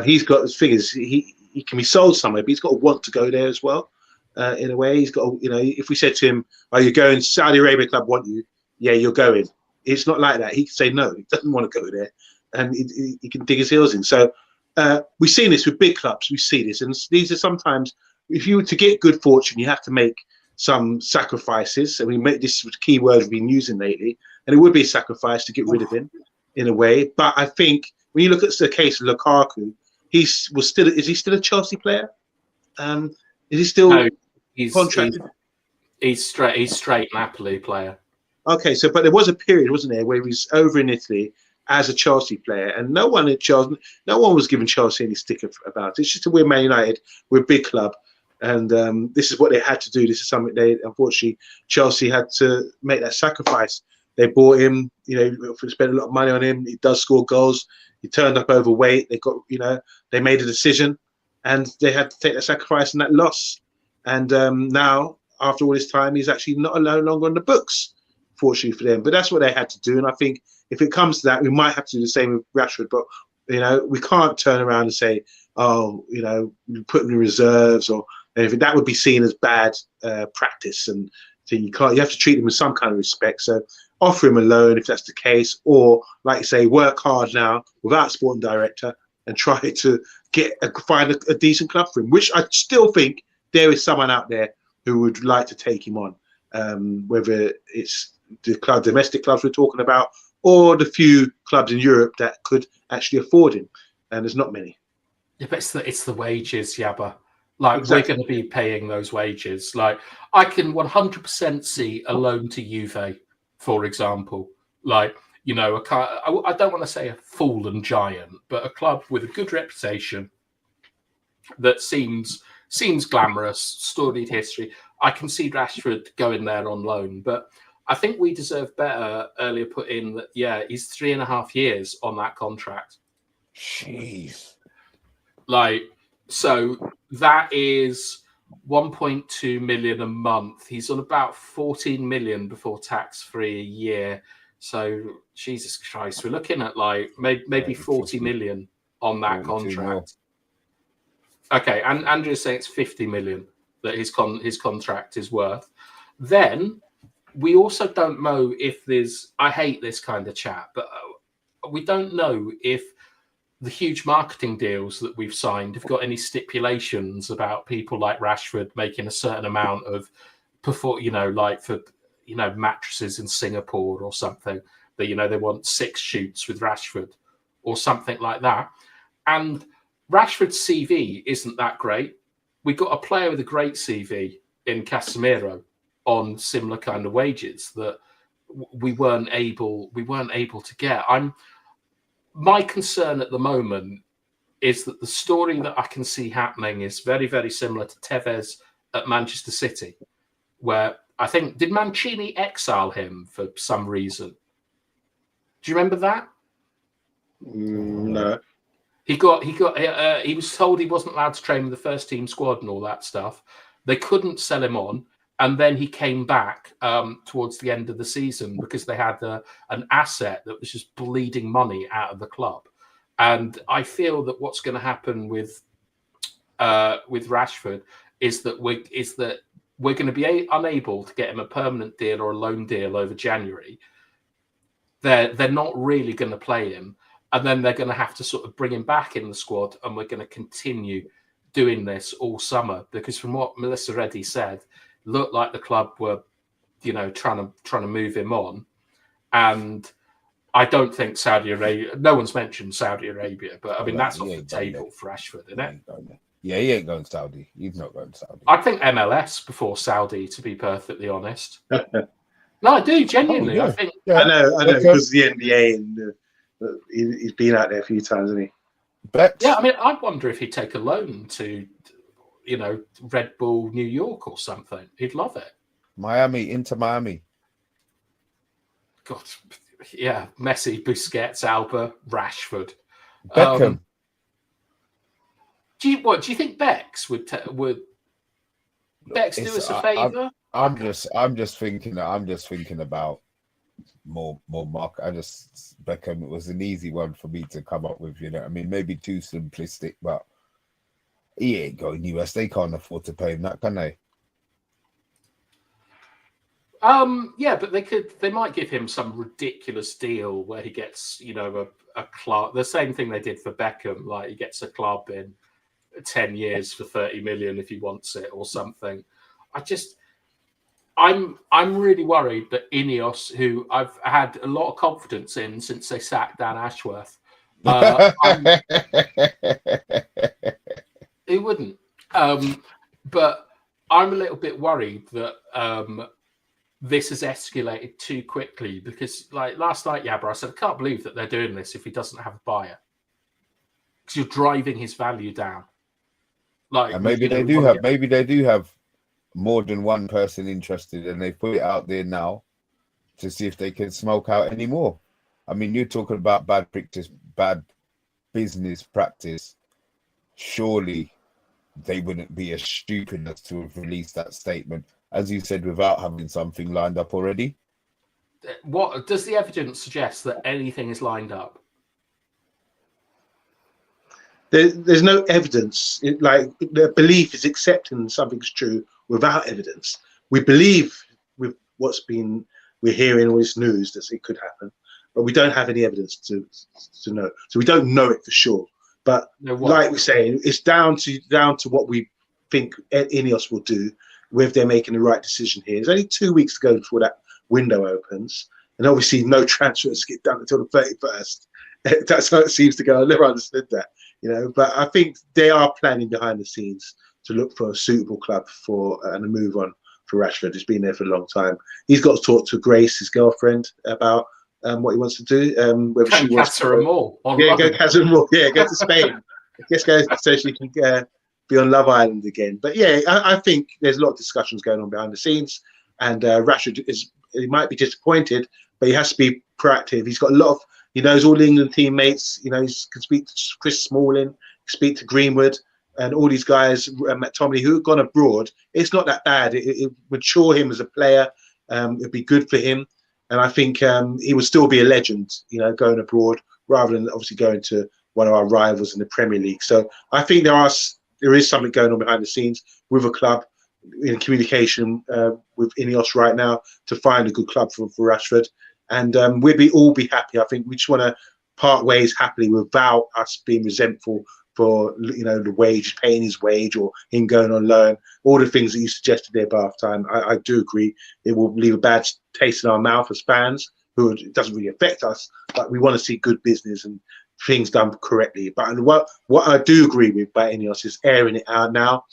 He's got his figures. He can be sold somewhere, but he's got to want to go there as well. In a way, he's got, if we said to him, "Oh, you're going, Saudi Arabia club want you," yeah, you're going. It's not like that. He can say no. He doesn't want to go there, and he can dig his heels in. So we've seen this with big clubs. We see this, and these are sometimes, if you were to get good fortune, you have to make some sacrifices. And we make this key word we've been using lately, and it would be a sacrifice to get rid of him, in a way. But I think when you look at the case of Lukaku, is he still a Chelsea player? Is he still? No, he's straight Napoli player. Okay, but there was a period, wasn't there, where he was over in Italy as a Chelsea player, and no one was giving Chelsea any stick about it. It's just that we're Man United, we're a big club, and this is what they had to do. This is something unfortunately, Chelsea had to make that sacrifice. They bought him, spent a lot of money on him. He does score goals. He turned up overweight. They got, they made a decision, and they had to take that sacrifice and that loss. And now, after all this time, he's actually no longer on the books, fortunately for them. But that's what they had to do. And I think if it comes to that, we might have to do the same with Rashford. But, we can't turn around and say, oh, we put him in reserves or anything. That would be seen as bad practice and thing. You have to treat him with some kind of respect. So offer him a loan if that's the case, or like you say, work hard now without sporting director and try to find a decent club for him. Which I still think there is someone out there who would like to take him on, whether it's the domestic clubs we're talking about, or the few clubs in Europe that could actually afford him, and there's not many. Yeah, but it's the wages, Yabba. Like, Exactly. we're going to be paying those wages. Like, I can 100% see a loan to Juve, for example. Like, you know, I don't want to say a fallen giant, but a club with a good reputation that seems glamorous, storied history. I can see Rashford going there on loan, but I think we deserve better. Earlier put in that, yeah, he's 3.5 years on that contract. Jeez. Like, so that is 1.2 million a month. He's on about 14 million before tax free a year. So Jesus Christ, we're looking at like maybe 40 million on that contract. Okay, and Andrew's saying it's 50 million that his contract is worth. Then we also don't know if there's, I hate this kind of chat, but we don't know if the huge marketing deals that we've signed have got any stipulations about people like Rashford making a certain amount of, you know, like for, you know, mattresses in Singapore or something, that, you know, they want 6 shoots with Rashford or something like that. And Rashford's CV isn't that great. We got a player with a great CV in Casemiro on similar kind of wages that we weren't able to get. My concern at the moment is that the story that I can see happening is very, very similar to Tevez at Manchester City, where I think, did Mancini exile him for some reason? Do you remember that? No. He was told he wasn't allowed to train with the first team squad and all that stuff. They couldn't sell him on. And then he came back towards the end of the season because they had an asset that was just bleeding money out of the club. And I feel that what's going to happen with Rashford is that we're going to be unable to get him a permanent deal or a loan deal over January. They're not really going to play him, and then they're going to have to sort of bring him back in the squad, and we're going to continue doing this all summer because from what Melissa Reddy said, looked like the club were, you know, trying to move him on. And I don't think Saudi Arabia, no one's mentioned Saudi Arabia, but I mean, that's off the table for Rashford, isn't it? Yeah, he ain't going Saudi. He's not going Saudi. I think MLS before Saudi, to be perfectly honest. No, I do, genuinely. Oh, yeah. I think. Yeah. I know, because the NBA, and he's been out there a few times, hasn't he? Yeah, I mean, I wonder if he'd take a loan to, you know, Red Bull New York or something. He'd love it. Into Miami. God, yeah, Messi, Busquets, Alba, Rashford, Beckham. Do you think Bex would Bex do us a favour? I'm just thinking about more market. Beckham, it was an easy one for me to come up with, you know. I mean, maybe too simplistic, but he ain't going US. They can't afford to pay him that, can they? Yeah, but they might give him some ridiculous deal where he gets, you know, a club. The same thing they did for Beckham, like he gets a club in 10 years for 30 million if he wants it or something. I'm really worried that Ineos, who I've had a lot of confidence in since they sacked Dan Ashworth, he wouldn't. But I'm a little bit worried that this has escalated too quickly because, like last night, Yabba, I said, I can't believe that they're doing this if he doesn't have a buyer because you're driving his value down. Like, and maybe they do have more than one person interested, and they put it out there now to see if they can smoke out any more. I mean, you're talking about bad business practice. Surely they wouldn't be as stupid as to have released that statement, as you said, without having something lined up already. What does the evidence suggest that anything is lined up? There's no evidence. Like the belief is accepting something's true without evidence. We believe with we're hearing all this news that it could happen, but we don't have any evidence to know. So we don't know it for sure. But like we're saying, it's down to what we think Ineos will do, whether they're making the right decision here. There's only 2 weeks to go before that window opens, and obviously no transfers get done until the 31st. That's how it seems to go. I never understood that, But I think they are planning behind the scenes to look for a suitable club and a move on for Rashford. He's been there for a long time. He's got to talk to Grace, his girlfriend, about what he wants to do. Whether she wants to go Casa Amor. Yeah, go to Spain. I guess go so she can be on Love Island again. But yeah, I think there's a lot of discussions going on behind the scenes, and Rashford he might be disappointed, but he has to be proactive. He's got a lot of. He knows all the England teammates. He can speak to Chris Smalling, speak to Greenwood, and all these guys, McTominay, who have gone abroad. It's not that bad. It would mature him as a player. It'd be good for him. And I think he would still be a legend, going abroad, rather than obviously going to one of our rivals in the Premier League. So I think there is something going on behind the scenes with a club in communication with Ineos right now to find a good club for Rashford. And we'll all be happy. I think we just want to part ways happily without us being resentful for the wage, paying his wage, or him going on loan. All the things that you suggested there, Bath Time. I do agree. It will leave a bad taste in our mouth as fans. It doesn't really affect us, but we want to see good business and things done correctly. But what I do agree with by Ineos is airing it out now.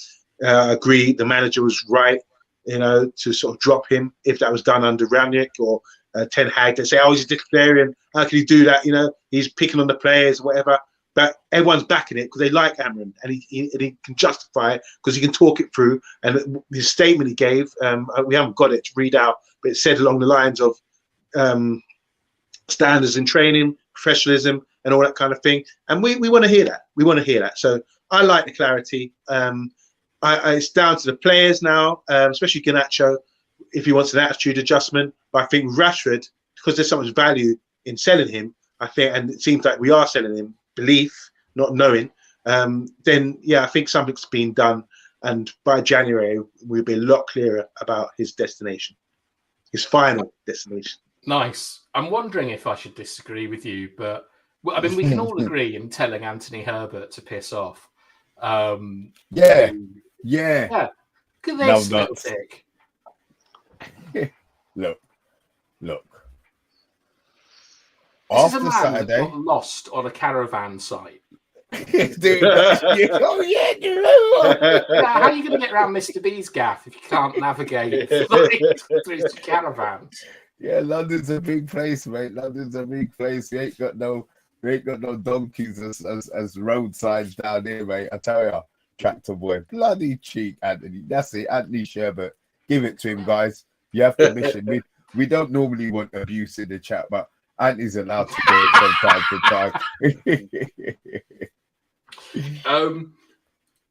I agree the manager was right, to sort of drop him if that was done under Rangnick or Ten Hag. They say, he's a disciplinarian. How can he do that? He's picking on the players or whatever. But everyone's backing it because they like Amran, and he can justify it because he can talk it through. And his statement he gave, we haven't got it to read out, but it said along the lines of standards in training, professionalism, and all that kind of thing. And we want to hear that. We want to hear that. So I like the clarity. It's down to the players now, especially Garnacho, if he wants an attitude adjustment. But I think Rashford, because there's so much value in selling him, and it seems like we are selling him, belief, not knowing, then I think something's been done, and by January we'll be a lot clearer about his destination, his final destination. Nice. I'm wondering if I should disagree with you, but I mean we can all agree in telling Anthony Herbert to piss off. Yeah. Look at this little tick. Look. This is a man Saturday that got lost on a caravan site. Dude, how are you going to get around Mr. B's gaff if you can't navigate through his caravans? Yeah, London's a big place, mate. London's a big place. We ain't got no donkeys as road signs down here, mate. I tell you, tractor boy, bloody cheek, Anthony. That's it, Anthony Sherbert. Give it to him, guys. You have permission. We don't normally want abuse in the chat, but Anthony's allowed to do it from time to time.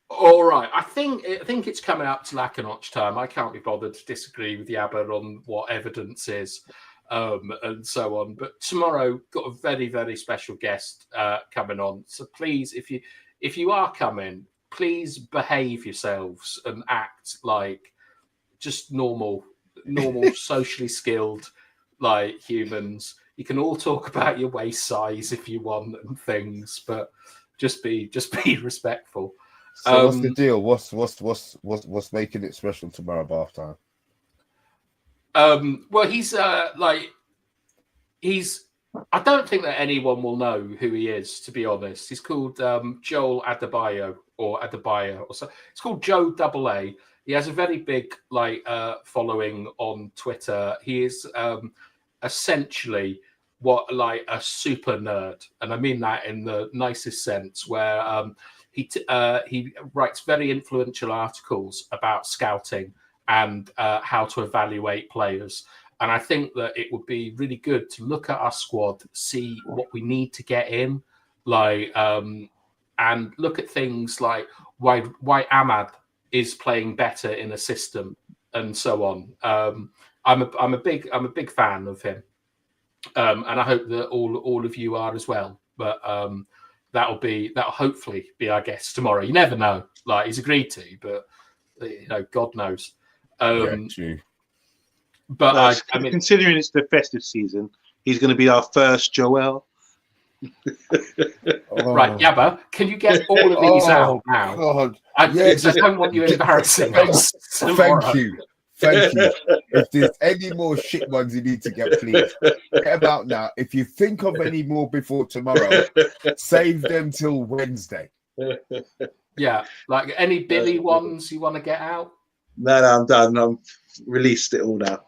All right. I think it's coming up to Lacanotch time. I can't be bothered to disagree with Yabba on what evidence is, and so on. But tomorrow, got a very, very special guest coming on. So please, if you are coming, please behave yourselves and act like just normal, socially skilled, like humans. You can all talk about your waist size if you want and things, but just be respectful. So what's the deal? What's making it special tomorrow, Bath Time? Well, he's I don't think that anyone will know who he is, to be honest. He's called Joel Adebayo or so. It's called Joe Double A. He has a very big following on Twitter. He is essentially a super nerd, and I mean that in the nicest sense, where he writes very influential articles about scouting and how to evaluate players. And I think that it would be really good to look at our squad, see what we need to get in, and look at things like why Amad is playing better in a system and so on. I'm a big fan of him, and I hope that all of you are as well. But that'll hopefully be our guest tomorrow. You never know. He's agreed to, but God knows. True. But I mean, considering it's the festive season, he's going to be our first Joel. Right, Yabba, can you get all of these out now? God. I don't want you embarrassing us. Thank you. If there's any more shit ones you need to get, please get them out now. If you think of any more before tomorrow, save them till Wednesday. Yeah, like any Billy ones you want to get out? No, I'm done. I'm released it all now.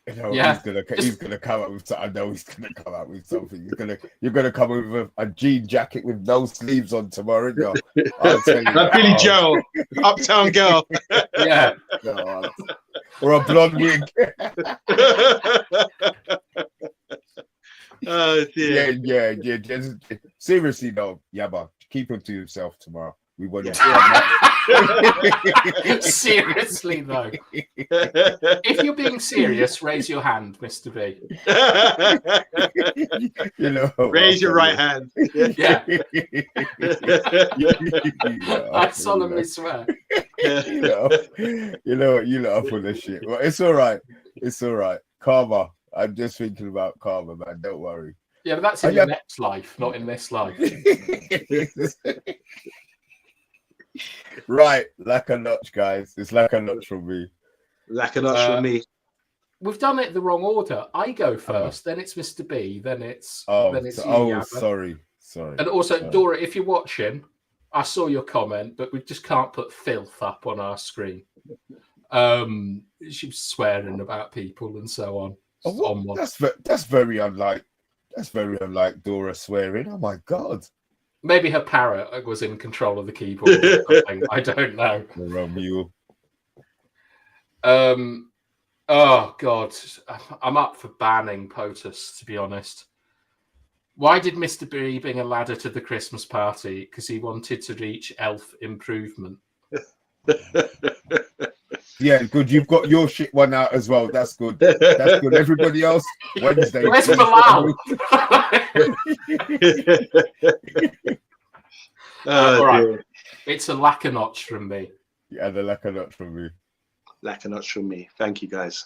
You know, he's gonna come up with something. I know he's gonna come up with something. You're gonna come up with a jean jacket with no sleeves on tomorrow. You know? I'll tell you. Like Billy Joel, Uptown Girl. Yeah. God. Or a blonde wig. Oh dear. Yeah. Just, seriously though, Yabba, keep him to yourself tomorrow. We want to. Seriously though, if you're being serious, raise your hand, Mr. B. You know, raise your right hand. Yeah. I solemnly swear. You know, up for this shit. Well, it's all right. Karma. I'm just thinking about karma, man. Don't worry. Yeah, but that's in the next life, not in this life. Right, lack a notch, guys. It's lack a notch from me. Lack a notch from me. We've done it the wrong order. I go first, then it's Mr. B, then it's you, sorry. And also, Dora, if you're watching, I saw your comment, but we just can't put filth up on our screen. She was swearing about people and so on. That's very unlike Dora swearing. Oh my God. Maybe her parrot was in control of the keyboard or something. I don't know. Or a mule. Oh God, I'm up for banning POTUS, to be honest. Why did Mr. B bring a ladder to the Christmas party? Because he wanted to reach elf improvement. Yeah, good. You've got your shit one out as well. That's good. Everybody else, Wednesday. Where's Bilal? All right. It's a lack a notch from me. Yeah, the lack a notch from me. Lack a notch from me. Thank you, guys.